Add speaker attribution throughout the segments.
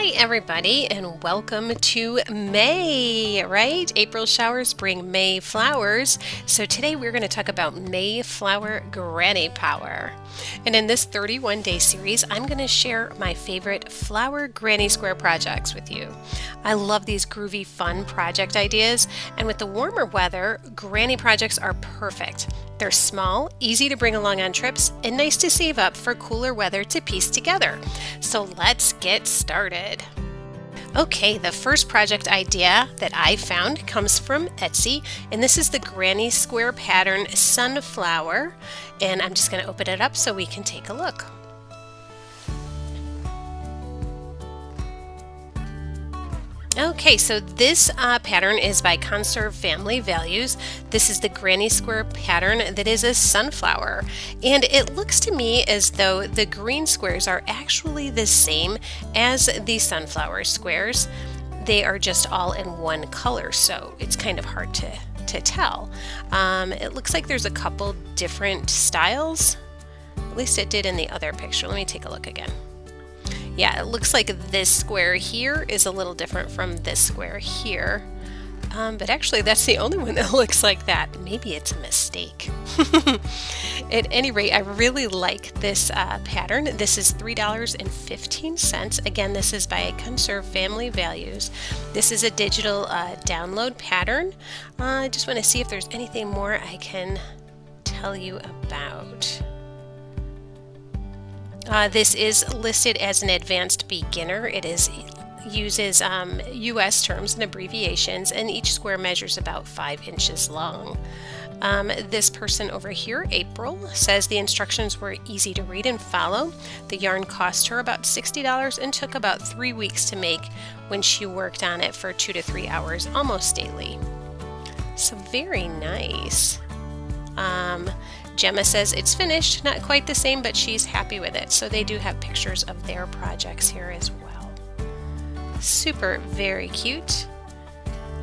Speaker 1: Hi everybody, and welcome to May, right? April showers bring May flowers. So today we're going to talk about Mayflower Granny Power. And in this 31-day series, I'm going to share my favorite flower granny square projects with you. I love these groovy, fun project ideas, and with the warmer weather, granny projects are perfect. They're small, easy to bring along on trips, and nice to save up for cooler weather to piece together. So let's get started. Okay, the first project idea that I found comes from Etsy, and this is the Granny Square Pattern Sunflower, and I'm just going to open it up so we can take a look. Okay, so this pattern is by Conserve Family Values. This is the Granny Square pattern that is a sunflower. And it looks to me as though the green squares are actually the same as the sunflower squares. They are just all in one color, so it's kind of hard to tell. It looks like there's a couple different styles. At least it did in the other picture. Let me take a look again. Yeah, it looks like this square here is a little different from this square here. But actually that's the only one that looks like that. Maybe it's a mistake. At any rate, I really like this pattern. This is $3.15. Again, this is by Conserve Family Values. This is a digital download pattern. I just want to see if there's anything more I can tell you about. This is listed as an advanced beginner. It uses US terms and abbreviations, and each square measures about 5 inches long. This person over here, April, says the instructions were easy to read and follow. The yarn cost her about $60 and took about 3 weeks to make when she worked on it for 2 to 3 hours almost daily. So very nice. Gemma says it's finished, not quite the same, but she's happy with it. So they do have pictures of their projects here as well. Super, very cute.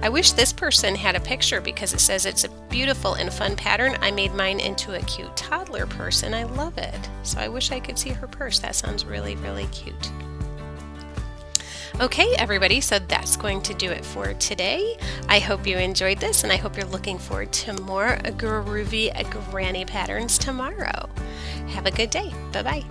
Speaker 1: I wish this person had a picture because it says it's a beautiful and fun pattern. I made mine into a cute toddler purse and I love it. So I wish I could see her purse. That sounds really, really cute. Okay, everybody, so that's going to do it for today. I hope you enjoyed this, and I hope you're looking forward to more groovy granny patterns tomorrow. Have a good day. Bye-bye.